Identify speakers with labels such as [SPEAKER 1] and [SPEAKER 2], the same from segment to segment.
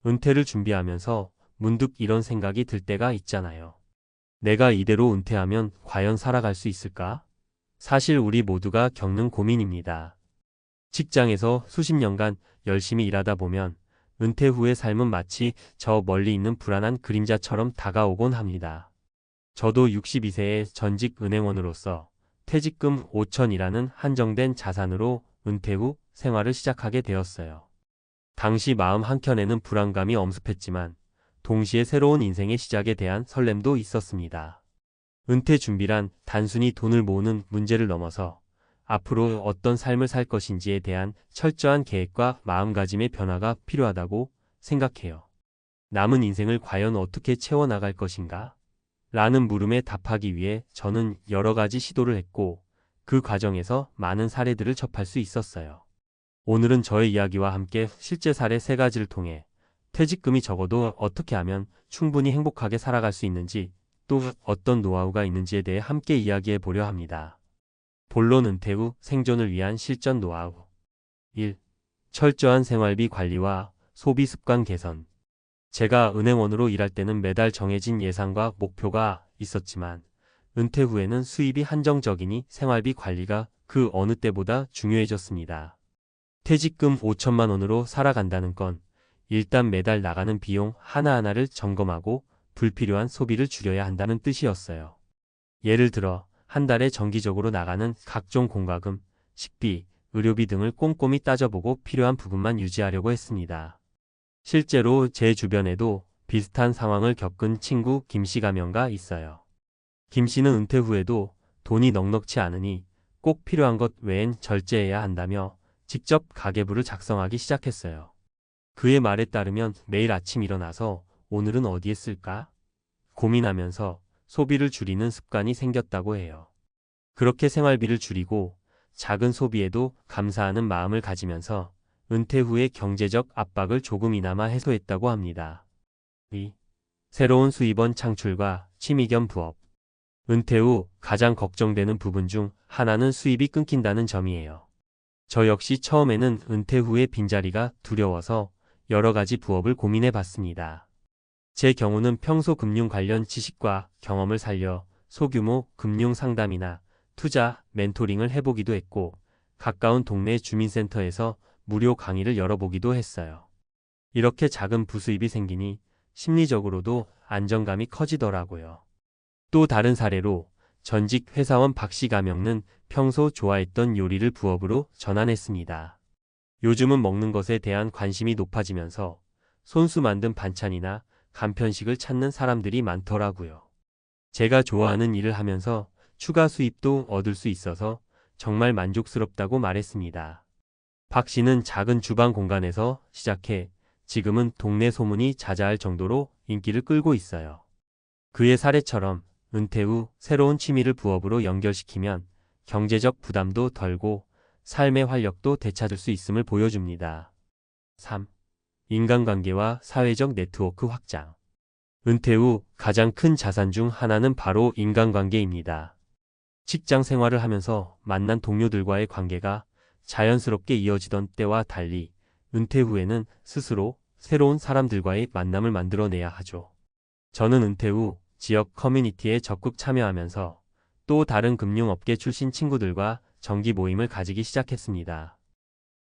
[SPEAKER 1] 은퇴를 준비하면서 문득 이런 생각이 들 때가 있잖아요. 내가 이대로 은퇴하면 과연 살아갈 수 있을까? 사실 우리 모두가 겪는 고민입니다. 직장에서 수십 년간 열심히 일하다 보면 은퇴 후의 삶은 마치 저 멀리 있는 불안한 그림자처럼 다가오곤 합니다. 저도 62세의 전직 은행원으로서 퇴직금 5천이라는 한정된 자산으로 은퇴 후 생활을 시작하게 되었어요. 당시 마음 한켠에는 불안감이 엄습했지만 동시에 새로운 인생의 시작에 대한 설렘도 있었습니다. 은퇴 준비란 단순히 돈을 모으는 문제를 넘어서 앞으로 어떤 삶을 살 것인지에 대한 철저한 계획과 마음가짐의 변화가 필요하다고 생각해요. 남은 인생을 과연 어떻게 채워나갈 것인가? 라는 물음에 답하기 위해 저는 여러 가지 시도를 했고 그 과정에서 많은 사례들을 접할 수 있었어요. 오늘은 저의 이야기와 함께 실제 사례 3가지를 통해 퇴직금이 적어도 어떻게 하면 충분히 행복하게 살아갈 수 있는지 또 어떤 노하우가 있는지에 대해 함께 이야기해 보려 합니다. 본론 은퇴 후 생존을 위한 실전 노하우 1. 철저한 생활비 관리와 소비 습관 개선. 제가 은행원으로 일할 때는 매달 정해진 예산과 목표가 있었지만 은퇴 후에는 수입이 한정적이니 생활비 관리가 그 어느 때보다 중요해졌습니다. 퇴직금 5천만 원으로 살아간다는 건 일단 매달 나가는 비용 하나하나를 점검하고 불필요한 소비를 줄여야 한다는 뜻이었어요. 예를 들어 한 달에 정기적으로 나가는 각종 공과금, 식비, 의료비 등을 꼼꼼히 따져보고 필요한 부분만 유지하려고 했습니다. 실제로 제 주변에도 비슷한 상황을 겪은 친구 김씨 가명가 있어요. 김씨는 은퇴 후에도 돈이 넉넉치 않으니 꼭 필요한 것 외엔 절제해야 한다며 직접 가계부를 작성하기 시작했어요. 그의 말에 따르면 매일 아침 일어나서 오늘은 어디에 쓸까? 고민하면서 소비를 줄이는 습관이 생겼다고 해요. 그렇게 생활비를 줄이고 작은 소비에도 감사하는 마음을 가지면서 은퇴 후의 경제적 압박을 조금이나마 해소했다고 합니다. 2. 새로운 수입원 창출과 취미 겸 부업. 은퇴 후 가장 걱정되는 부분 중 하나는 수입이 끊긴다는 점이에요. 저 역시 처음에는 은퇴 후의 빈자리가 두려워서 여러 가지 부업을 고민해 봤습니다. 제 경우는 평소 금융 관련 지식과 경험을 살려 소규모 금융 상담이나 투자, 멘토링을 해보기도 했고 가까운 동네 주민센터에서 무료 강의를 열어보기도 했어요. 이렇게 작은 부수입이 생기니 심리적으로도 안정감이 커지더라고요. 또 다른 사례로 전직 회사원 박씨 가명는 평소 좋아했던 요리를 부업으로 전환했습니다. 요즘은 먹는 것에 대한 관심이 높아지면서 손수 만든 반찬이나 간편식을 찾는 사람들이 많더라고요. 제가 좋아하는 일을 하면서 추가 수입도 얻을 수 있어서 정말 만족스럽다고 말했습니다. 박 씨는 작은 주방 공간에서 시작해 지금은 동네 소문이 자자할 정도로 인기를 끌고 있어요. 그의 사례처럼 은퇴 후 새로운 취미를 부업으로 연결시키면 경제적 부담도 덜고 삶의 활력도 되찾을 수 있음을 보여줍니다. 3. 인간관계와 사회적 네트워크 확장. 은퇴 후 가장 큰 자산 중 하나는 바로 인간관계입니다. 직장 생활을 하면서 만난 동료들과의 관계가 자연스럽게 이어지던 때와 달리 은퇴 후에는 스스로 새로운 사람들과의 만남을 만들어내야 하죠. 저는 은퇴 후 지역 커뮤니티에 적극 참여하면서 또 다른 금융업계 출신 친구들과 정기 모임을 가지기 시작했습니다.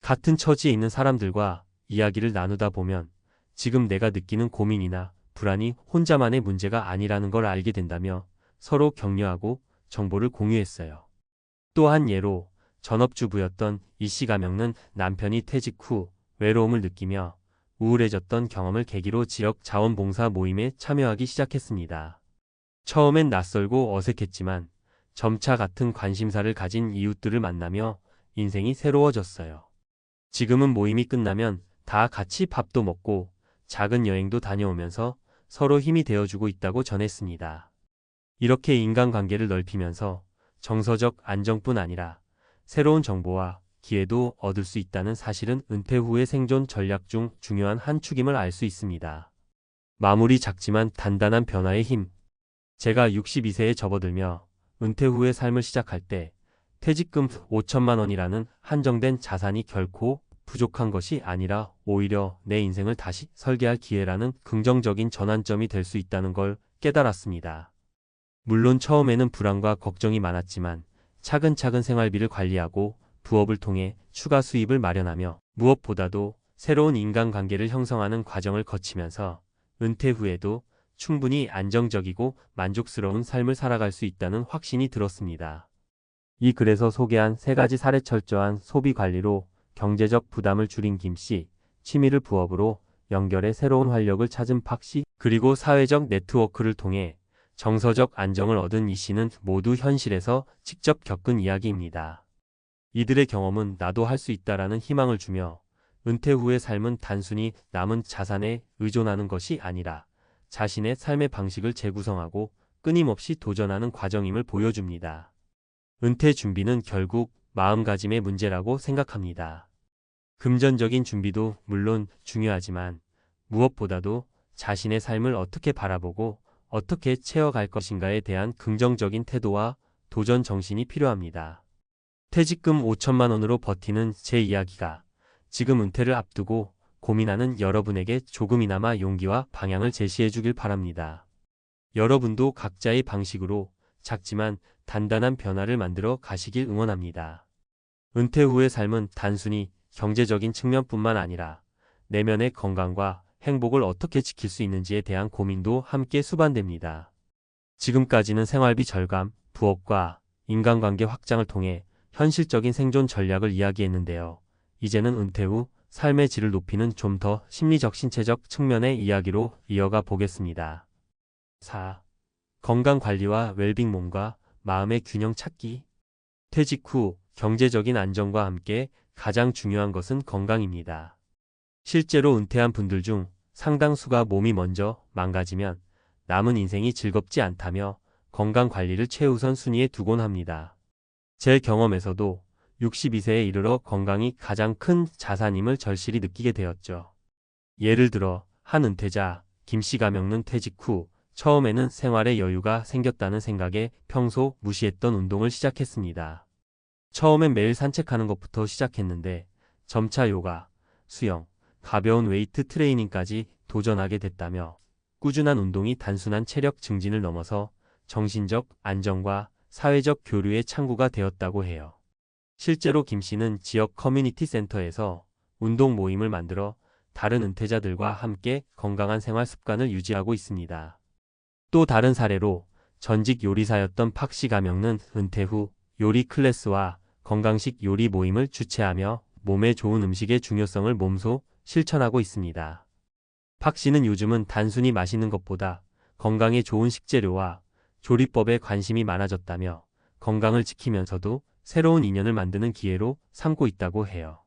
[SPEAKER 1] 같은 처지에 있는 사람들과 이야기를 나누다 보면 지금 내가 느끼는 고민이나 불안이 혼자만의 문제가 아니라는 걸 알게 된다며 서로 격려하고 정보를 공유했어요. 또 한 예로 전업주부였던 이씨 가명은 남편이 퇴직 후 외로움을 느끼며 우울해졌던 경험을 계기로 지역 자원봉사 모임에 참여하기 시작했습니다. 처음엔 낯설고 어색했지만 점차 같은 관심사를 가진 이웃들을 만나며 인생이 새로워졌어요. 지금은 모임이 끝나면 다 같이 밥도 먹고 작은 여행도 다녀오면서 서로 힘이 되어주고 있다고 전했습니다. 이렇게 인간관계를 넓히면서 정서적 안정뿐 아니라 새로운 정보와 기회도 얻을 수 있다는 사실은 은퇴 후의 생존 전략 중 중요한 한 축임을 알 수 있습니다. 마무리 작지만 단단한 변화의 힘. 제가 62세에 접어들며 은퇴 후의 삶을 시작할 때 퇴직금 5천만 원이라는 한정된 자산이 결코 부족한 것이 아니라 오히려 내 인생을 다시 설계할 기회라는 긍정적인 전환점이 될 수 있다는 걸 깨달았습니다. 물론 처음에는 불안과 걱정이 많았지만 차근차근 생활비를 관리하고 부업을 통해 추가 수입을 마련하며 무엇보다도 새로운 인간관계를 형성하는 과정을 거치면서 은퇴 후에도 충분히 안정적이고 만족스러운 삶을 살아갈 수 있다는 확신이 들었습니다. 이 글에서 소개한 3가지 사례 철저한 소비 관리로 경제적 부담을 줄인 김 씨, 취미를 부업으로 연결해 새로운 활력을 찾은 박 씨, 그리고 사회적 네트워크를 통해 정서적 안정을 얻은 이 씨는 모두 현실에서 직접 겪은 이야기입니다. 이들의 경험은 나도 할 수 있다라는 희망을 주며 은퇴 후의 삶은 단순히 남은 자산에 의존하는 것이 아니라 자신의 삶의 방식을 재구성하고 끊임없이 도전하는 과정임을 보여줍니다. 은퇴 준비는 결국 마음가짐의 문제라고 생각합니다. 금전적인 준비도 물론 중요하지만 무엇보다도 자신의 삶을 어떻게 바라보고 어떻게 채워갈 것인가에 대한 긍정적인 태도와 도전 정신이 필요합니다. 퇴직금 5천만 원으로 버티는 제 이야기가 지금 은퇴를 앞두고 고민하는 여러분에게 조금이나마 용기와 방향을 제시해 주길 바랍니다. 여러분도 각자의 방식으로 작지만 단단한 변화를 만들어 가시길 응원합니다. 은퇴 후의 삶은 단순히 경제적인 측면뿐만 아니라 내면의 건강과 행복을 어떻게 지킬 수 있는지에 대한 고민도 함께 수반됩니다. 지금까지는 생활비 절감, 부업과 인간관계 확장을 통해 현실적인 생존 전략을 이야기했는데요. 이제는 은퇴 후 삶의 질을 높이는 좀 더 심리적 신체적 측면의 이야기로 이어가 보겠습니다. 4. 건강관리와 웰빙 몸과 마음의 균형 찾기. 퇴직 후 경제적인 안정과 함께 가장 중요한 것은 건강입니다. 실제로 은퇴한 분들 중 상당수가 몸이 먼저 망가지면 남은 인생이 즐겁지 않다며 건강관리를 최우선 순위에 두곤 합니다. 제 경험에서도 62세에 이르러 건강이 가장 큰 자산임을 절실히 느끼게 되었죠. 예를 들어 한 은퇴자 김 씨가 겪는 퇴직 후 처음에는 생활에 여유가 생겼다는 생각에 평소 무시했던 운동을 시작했습니다. 처음엔 매일 산책하는 것부터 시작했는데 점차 요가, 수영, 가벼운 웨이트 트레이닝까지 도전하게 됐다며 꾸준한 운동이 단순한 체력 증진을 넘어서 정신적 안정과 사회적 교류의 창구가 되었다고 해요. 실제로 김 씨는 지역 커뮤니티 센터에서 운동 모임을 만들어 다른 은퇴자들과 함께 건강한 생활 습관을 유지하고 있습니다. 또 다른 사례로 전직 요리사였던 박 씨가 겪는 은퇴 후 요리 클래스와 건강식 요리 모임을 주최하며 몸에 좋은 음식의 중요성을 몸소 실천하고 있습니다. 박 씨는 요즘은 단순히 맛있는 것보다 건강에 좋은 식재료와 조리법에 관심이 많아졌다며 건강을 지키면서도 새로운 인연을 만드는 기회로 삼고 있다고 해요.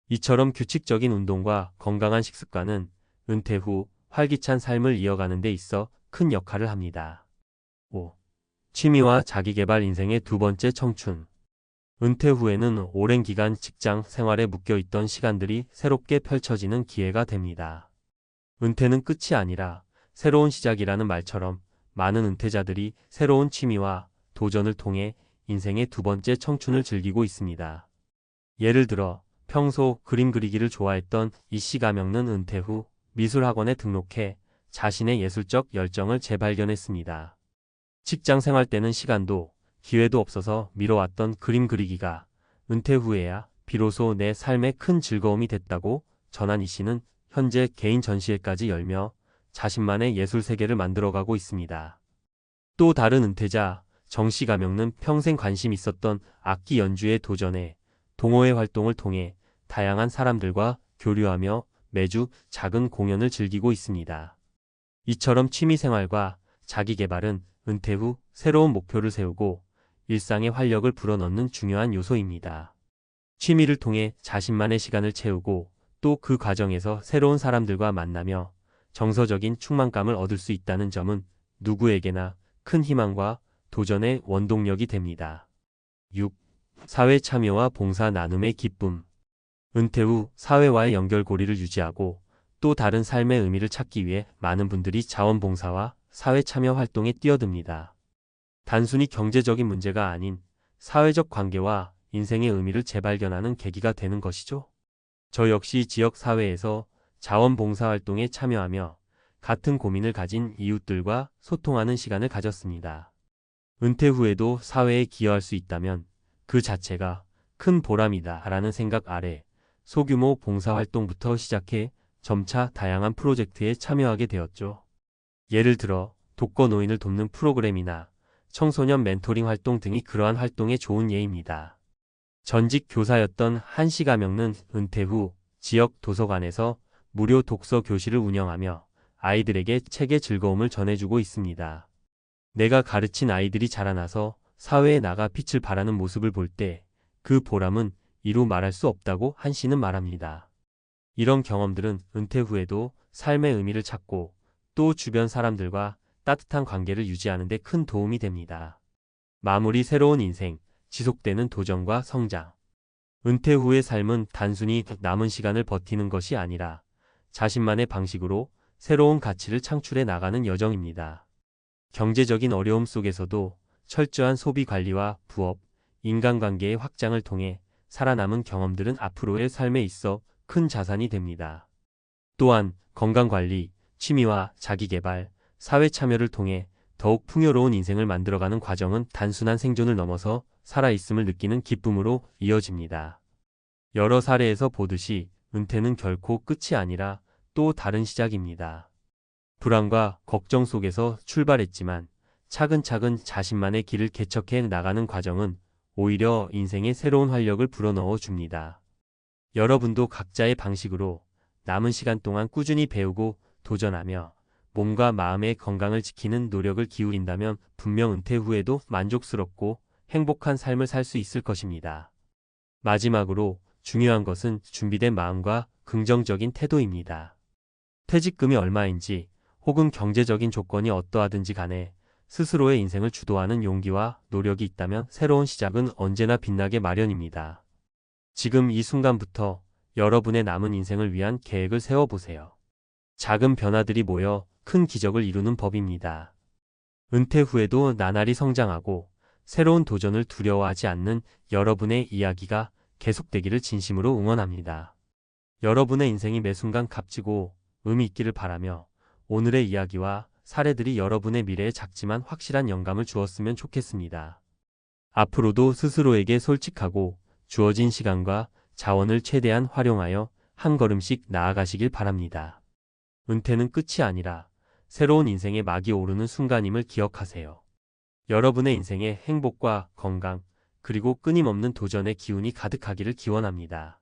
[SPEAKER 1] 이처럼 규칙적인 운동과 건강한 식습관은 은퇴 후 활기찬 삶을 이어가는 데 있어 큰 역할을 합니다. 5. 취미와 자기계발 인생의 두 번째 청춘. 은퇴 후에는 오랜 기간 직장 생활에 묶여있던 시간들이 새롭게 펼쳐지는 기회가 됩니다. 은퇴는 끝이 아니라 새로운 시작이라는 말처럼 많은 은퇴자들이 새로운 취미와 도전을 통해 인생의 두 번째 청춘을 즐기고 있습니다. 예를 들어 평소 그림 그리기를 좋아했던 이 씨가 겪는 은퇴 후 미술학원에 등록해 자신의 예술적 열정을 재발견했습니다. 직장 생활 때는 시간도 기회도 없어서 미뤄왔던 그림 그리기가 은퇴 후에야 비로소 내 삶의 큰 즐거움이 됐다고 전한 이 씨는 현재 개인 전시회까지 열며 자신만의 예술 세계를 만들어가고 있습니다. 또 다른 은퇴자 정 씨가 겪는 평생 관심 있었던 악기 연주에 도전해 동호회 활동을 통해 다양한 사람들과 교류하며 매주 작은 공연을 즐기고 있습니다. 이처럼 취미생활과 자기개발은 은퇴 후 새로운 목표를 세우고 일상의 활력을 불어넣는 중요한 요소입니다. 취미를 통해 자신만의 시간을 채우고 또 그 과정에서 새로운 사람들과 만나며 정서적인 충만감을 얻을 수 있다는 점은 누구에게나 큰 희망과 도전의 원동력이 됩니다. 6. 사회 참여와 봉사 나눔의 기쁨. 은퇴 후 사회와의 연결고리를 유지하고 또 다른 삶의 의미를 찾기 위해 많은 분들이 자원봉사와 사회 참여 활동에 뛰어듭니다. 단순히 경제적인 문제가 아닌 사회적 관계와 인생의 의미를 재발견하는 계기가 되는 것이죠. 저 역시 지역 사회에서 자원봉사활동에 참여하며 같은 고민을 가진 이웃들과 소통하는 시간을 가졌습니다. 은퇴 후에도 사회에 기여할 수 있다면 그 자체가 큰 보람이다 라는 생각 아래 소규모 봉사활동부터 시작해 점차 다양한 프로젝트에 참여하게 되었죠. 예를 들어 독거노인을 돕는 프로그램이나 청소년 멘토링 활동 등이 그러한 활동의 좋은 예입니다. 전직 교사였던 한씨 가명은 은퇴 후 지역 도서관에서 무료 독서 교실을 운영하며 아이들에게 책의 즐거움을 전해주고 있습니다. 내가 가르친 아이들이 자라나서 사회에 나가 빛을 발하는 모습을 볼 때 그 보람은 이루 말할 수 없다고 한씨는 말합니다. 이런 경험들은 은퇴 후에도 삶의 의미를 찾고 또 주변 사람들과 따뜻한 관계를 유지하는 데 큰 도움이 됩니다. 마무리 새로운 인생, 지속되는 도전과 성장. 은퇴 후의 삶은 단순히 남은 시간을 버티는 것이 아니라 자신만의 방식으로 새로운 가치를 창출해 나가는 여정입니다. 경제적인 어려움 속에서도 철저한 소비 관리와 부업, 인간관계의 확장을 통해 살아남은 경험들은 앞으로의 삶에 있어 큰 자산이 됩니다. 또한 건강관리, 취미와 자기개발, 사회 참여를 통해 더욱 풍요로운 인생을 만들어가는 과정은 단순한 생존을 넘어서 살아있음을 느끼는 기쁨으로 이어집니다. 여러 사례에서 보듯이 은퇴는 결코 끝이 아니라 또 다른 시작입니다. 불안과 걱정 속에서 출발했지만 차근차근 자신만의 길을 개척해 나가는 과정은 오히려 인생에 새로운 활력을 불어넣어 줍니다. 여러분도 각자의 방식으로 남은 시간 동안 꾸준히 배우고 도전하며 몸과 마음의 건강을 지키는 노력을 기울인다면 분명 은퇴 후에도 만족스럽고 행복한 삶을 살 수 있을 것입니다. 마지막으로 중요한 것은 준비된 마음과 긍정적인 태도입니다. 퇴직금이 얼마인지 혹은 경제적인 조건이 어떠하든지 간에 스스로의 인생을 주도하는 용기와 노력이 있다면 새로운 시작은 언제나 빛나게 마련입니다. 지금 이 순간부터 여러분의 남은 인생을 위한 계획을 세워보세요. 작은 변화들이 모여 큰 기적을 이루는 법입니다. 은퇴 후에도 나날이 성장하고 새로운 도전을 두려워하지 않는 여러분의 이야기가 계속되기를 진심으로 응원합니다. 여러분의 인생이 매 순간 값지고 의미 있기를 바라며 오늘의 이야기와 사례들이 여러분의 미래에 작지만 확실한 영감을 주었으면 좋겠습니다. 앞으로도 스스로에게 솔직하고 주어진 시간과 자원을 최대한 활용하여 한 걸음씩 나아가시길 바랍니다. 은퇴는 끝이 아니라 새로운 인생의 막이 오르는 순간임을 기억하세요. 여러분의 인생에 행복과 건강, 그리고 끊임없는 도전의 기운이 가득하기를 기원합니다.